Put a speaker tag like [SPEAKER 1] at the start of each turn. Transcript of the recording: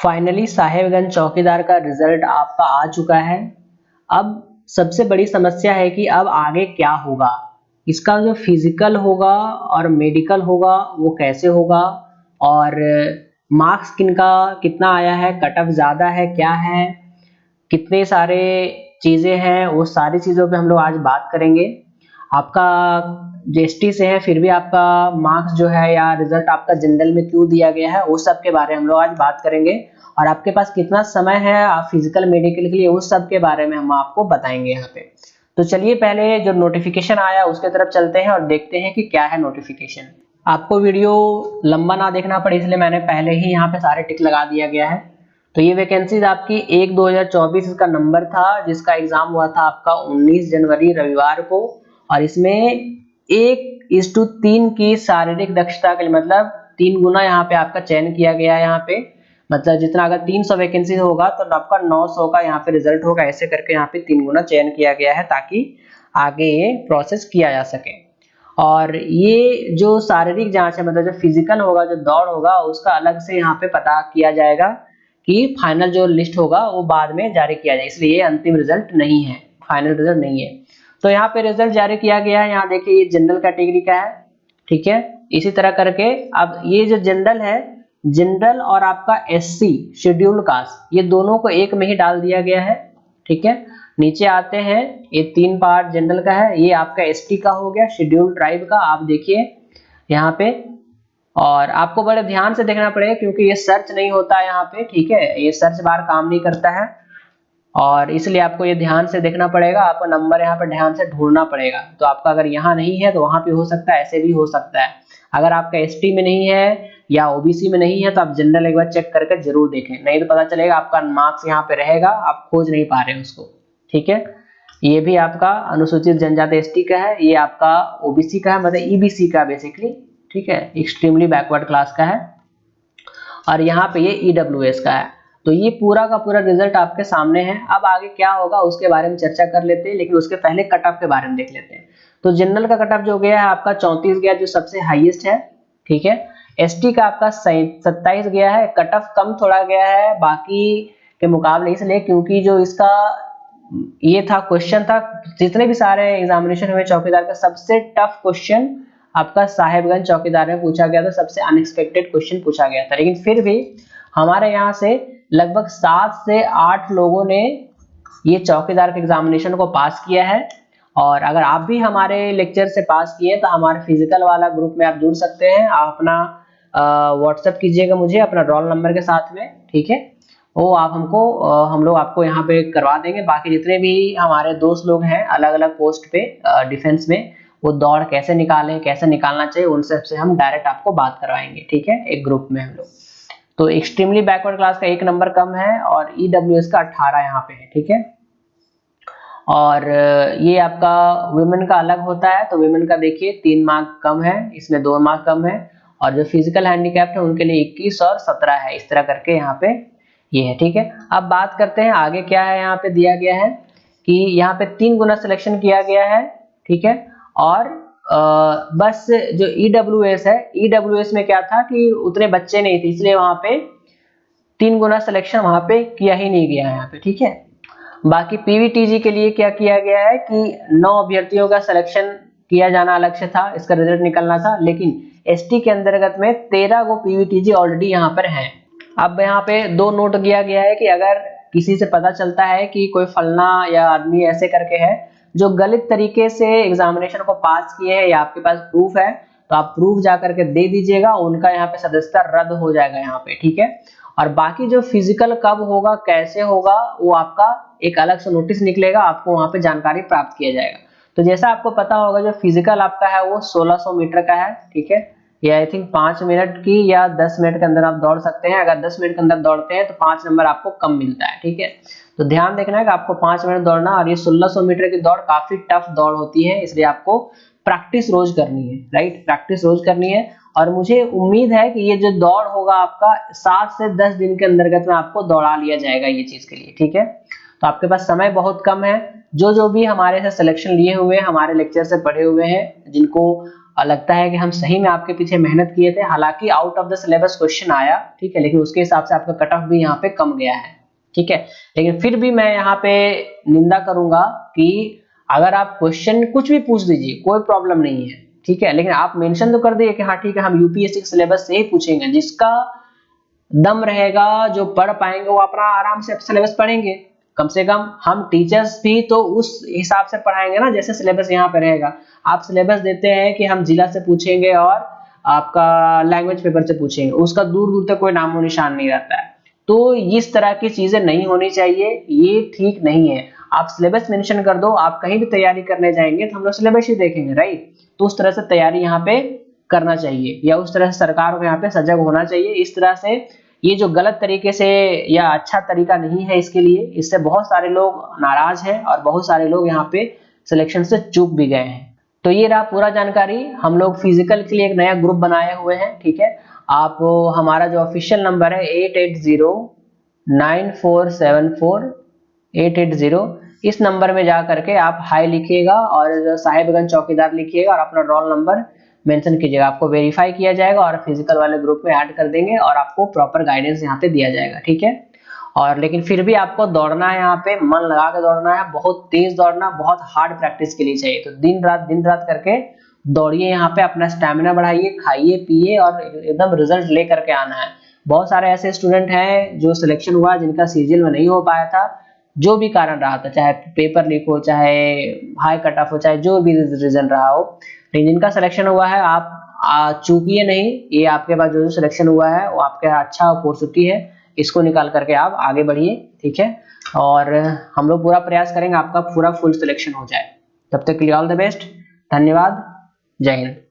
[SPEAKER 1] Finally Sahebganj चौकीदार का result आपका आ चुका है। अब सबसे बड़ी समस्या है कि अब आगे क्या होगा। इसका जो फिजिकल होगा और मेडिकल होगा वो कैसे होगा, और मार्क्स किनका कितना आया है, कट ऑफ ज़्यादा है क्या है, कितने सारे चीज़ें हैं, वो सारी चीज़ों पे हम लोग आज बात करेंगे। आपका जीएसटी से है फिर भी आपका मार्क्स जो है या रिजल्ट आपका जनरल में क्यों दिया गया है, उस सब के बारे में हम लोग आज बात करेंगे। और आपके पास कितना समय है आप फिजिकल मेडिकल के लिए, उस सब के बारे में हम आपको बताएंगे यहाँ पे। तो चलिए पहले जो नोटिफिकेशन आया उसके तरफ चलते हैं और देखते हैं कि क्या है नोटिफिकेशन। आपको वीडियो लंबा ना देखना पड़े इसलिए मैंने पहले ही यहाँ पे सारे टिक लगा दिया गया है। तो ये वैकेंसीज आपकी 1/2024 इसका नंबर था, जिसका एग्जाम हुआ था आपका 19 जनवरी रविवार को। और इसमें 1:3 की शारीरिक दक्षता के लिए, मतलब 3 गुना यहाँ पे आपका चयन किया गया है। यहाँ पे मतलब जितना अगर 300 वैकेंसी होगा तो आपका 900 का यहाँ पे रिजल्ट होगा। ऐसे करके यहाँ पे 3 गुना चयन किया गया है ताकि आगे ये प्रोसेस किया जा सके। और ये जो शारीरिक जांच है, मतलब जो फिजिकल होगा, जो दौड़ होगा, उसका अलग से यहाँ पे पता किया जाएगा कि फाइनल जो लिस्ट होगा वो बाद में जारी किया जाए, इसलिए ये अंतिम रिजल्ट नहीं है, फाइनल रिजल्ट नहीं है। तो यहाँ पे रिजल्ट जारी किया गया है। यहाँ देखिए ये जनरल कैटेगरी का है, ठीक है। इसी तरह करके अब ये जो जनरल है, जनरल और आपका एससी शेड्यूल्ड कास्ट, ये दोनों को एक में ही डाल दिया गया है, ठीक है। नीचे आते हैं, ये 3 पार्ट जनरल का है, ये आपका एसटी का हो गया, शेड्यूल्ड ट्राइब का। आप देखिए यहाँ पे, और आपको बड़े ध्यान से देखना पड़ेगा क्योंकि ये सर्च नहीं होता है यहाँ पे, ठीक है, ये सर्च बार काम नहीं करता है, और इसलिए आपको ये ध्यान से देखना पड़ेगा। आपको नंबर यहाँ पर ध्यान से ढूंढना पड़ेगा। तो आपका अगर यहाँ नहीं है तो वहां पे हो सकता है, ऐसे भी हो सकता है। अगर आपका एसटी में नहीं है या ओबीसी में नहीं है तो आप जनरल एक बार चेक करके जरूर देखें, नहीं तो पता चलेगा आपका मार्क्स यहाँ पे रहेगा, आप खोज नहीं पा रहे हैं उसको, ठीक है। ये भी आपका अनुसूचित जनजाति एसटी का है, ये आपका ओबीसी का है, मतलब ईबीसी का बेसिकली, ठीक है, एक्सट्रीमली बैकवर्ड क्लास का है। और यहाँ पे ये ईडब्ल्यूएस का है। तो ये पूरा का पूरा रिजल्ट आपके सामने है। अब आगे क्या होगा उसके बारे में चर्चा कर लेते हैं, लेकिन उसके पहले कट ऑफ के बारे में देख लेते हैं। तो जनरल का कट ऑफ जो गया है आपका 34 गया, जो सबसे हाईएस्ट है, ठीक है। एसटी का आपका 27 गया है, कट ऑफ कम थोड़ा गया है बाकी के मुकाबले, इसलिए क्योंकि जो इसका ये था क्वेश्चन था, जितने भी सारे एग्जामिनेशन हुए चौकीदार का, सबसे टफ क्वेश्चन आपका साहेबगंज चौकीदार में पूछा गया था, सबसे अनएक्सपेक्टेड क्वेश्चन पूछा गया था। लेकिन फिर भी हमारे यहाँ से लगभग 7 से 8 लोगों ने ये चौकीदार के एग्जामिनेशन को पास किया है। और अगर आप भी हमारे लेक्चर से पास किए तो हमारे फिजिकल वाला ग्रुप में आप जुड़ सकते हैं। आप अपना व्हाट्सएप कीजिएगा मुझे अपना रोल नंबर के साथ में, ठीक है, वो आप हमको हम लोग आपको यहाँ पे करवा देंगे। बाकी जितने भी हमारे दोस्त लोग हैं अलग अलग पोस्ट पे डिफेंस में, वो दौड़ कैसे निकालें, कैसे निकालना चाहिए, उन सब से हम डायरेक्ट आपको बात करवाएंगे, ठीक है, एक ग्रुप में हम लोग। तो एक्सट्रीमली बैकवर्ड क्लास का 1 नंबर कम है और ईडब्ल्यूएस का 18 यहाँ पे है, ठीक है। और ये आपका वुमेन का अलग होता है, तो वुमेन का देखिए 3 मार्क कम है, इसमें 2 मार्क कम है। और जो फिजिकल हैंडीकैप्ड है उनके लिए 21 और 17 है, इस तरह करके यहाँ पे ये है, ठीक है। अब बात करते हैं आगे क्या है। यहाँ पे दिया गया है कि यहाँ पे 3 गुना सिलेक्शन किया गया है, ठीक है। और बस जो ईडब्ल्यूएस है, ईडब्ल्यूएस में क्या था कि उतने बच्चे नहीं थे, इसलिए वहां पे 3 गुना सिलेक्शन वहां पे किया ही नहीं गया है यहाँ पे, ठीक है। बाकी पीवीटीजी के लिए क्या किया गया है कि 9 अभ्यर्थियों का सिलेक्शन किया जाना अलग से था, इसका रिजल्ट निकलना था, लेकिन एसटी के अंतर्गत में 13 को पीवीटीजी ऑलरेडी यहाँ पर है। अब यहाँ पे 2 नोट किया गया है कि अगर किसी से पता चलता है कि कोई फलना या आदमी ऐसे करके है जो गलत तरीके से एग्जामिनेशन को पास किए हैं या आपके पास प्रूफ है, तो आप प्रूफ जा करके दे दीजिएगा, उनका यहाँ पे सदस्यता रद्द हो जाएगा यहाँ पे, ठीक है। और बाकी जो फिजिकल कब होगा, कैसे होगा, वो आपका एक अलग से नोटिस निकलेगा, आपको वहां पे जानकारी प्राप्त किया जाएगा। तो जैसा आपको पता होगा जो फिजिकल आपका है वो 1600 मीटर का है, ठीक है। ये आई थिंक 5 मिनट की या 10 मिनट के अंदर आप दौड़ सकते हैं। अगर 10 मिनट के अंदर दौड़ते हैं तो 5 नंबर आपको कम मिलता है, ठीक है। तो ध्यान देखना है कि आपको 5 मिनट दौड़ना, और ये 1600 मीटर की दौड़ काफी टफ दौड़ होती है, इसलिए आपको प्रैक्टिस रोज करनी है, राइट, प्रैक्टिस रोज करनी है। और मुझे उम्मीद है कि ये जो दौड़ होगा आपका 7 से 10 दिन के अंतर्गत में आपको दौड़ा लिया जाएगा ये चीज के लिए, ठीक है। तो आपके पास समय बहुत कम है। जो भी हमारे से सिलेक्शन लिए हुए हमारे लेक्चर से पढ़े हुए हैं, जिनको और लगता है कि हम सही में आपके पीछे मेहनत किए थे। हालांकि out of the syllabus question आया, ठीक है, लेकिन उसके हिसाब से आपका कट ऑफ भी यहाँ पे कम गया है, ठीक है। लेकिन फिर भी मैं यहाँ पे निंदा करूंगा कि अगर आप क्वेश्चन कुछ भी पूछ दीजिए, कोई प्रॉब्लम नहीं है, ठीक है, लेकिन आप मेंशन तो कर दिए कि हाँ ठीक है हम यूपीएससी के सिलेबस से ही पूछेंगे। जिसका दम रहेगा, जो पढ़ पाएंगे वो अपना आराम से सिलेबस पढ़ेंगे। कम से कम हम टीचर्स भी तो उस हिसाब से पढ़ाएंगे ना जैसे सिलेबस यहाँ पे रहेगा। आप सिलेबस देते हैं कि हम जिला से पूछेंगे और आपका लैंग्वेज पेपर से पूछेंगे, उसका दूर दूर तक कोई नामो निशान नहीं रहता है। तो इस तरह की चीजें नहीं होनी चाहिए, ये ठीक नहीं है। आप सिलेबस मेंशन कर दो, आप कहीं भी तैयारी करने जाएंगे तो हम लोग सिलेबस ही देखेंगे, राइट। तो उस तरह से तैयारी यहाँ पे करना चाहिए, या उस तरह से सरकार को यहाँ पे सजग होना चाहिए। इस तरह से ये जो गलत तरीके से या अच्छा तरीका नहीं है इसके लिए, इससे बहुत सारे लोग नाराज हैं और बहुत सारे लोग यहाँ पे सिलेक्शन से चूक भी गए हैं। तो ये रहा पूरा जानकारी। हम लोग फिजिकल के लिए एक नया ग्रुप बनाए हुए हैं, ठीक है। आप हमारा जो ऑफिशियल नंबर है 8809474880, इस नंबर में जा करके आप हाई लिखिएगा और साहिबगंज चौकीदार लिखिएगा और अपना रोल नंबर मेंशन कीजिएगा। आपको वेरीफाई किया जाएगा और फिजिकल वाले ग्रुप में ऐड कर देंगे और आपको प्रॉपर गाइडेंस यहाँ पे दिया जाएगा, ठीक है। और लेकिन फिर भी आपको दौड़ना है, यहाँ पे मन लगा के दौड़ना है, बहुत तेज दौड़ना, बहुत हार्ड प्रैक्टिस के लिए चाहिए। तो दिन रात करके दौड़िए, यहाँ पे अपना स्टैमिना बढ़ाइए, खाइए पिए और एकदम रिजल्ट ले करके आना है। बहुत सारे ऐसे स्टूडेंट हैं जो सिलेक्शन हुआ जिनका सीजीएल में नहीं हो पाया था, जो भी कारण रहा था, चाहे पेपर लीक हो, चाहे हाई कट ऑफ हो, चाहे जो भी रीजन रहा हो, लेकिन जिनका सिलेक्शन हुआ है आप चूकिए नहीं। ये आपके पास जो सिलेक्शन हुआ है वो आपका अच्छा अपॉर्चुनिटी है, इसको निकाल करके आप आगे बढ़िए, ठीक है। और हम लोग पूरा प्रयास करेंगे आपका पूरा फुल सिलेक्शन हो जाए। तब तक के लिए ऑल द बेस्ट, धन्यवाद, जय हिंद।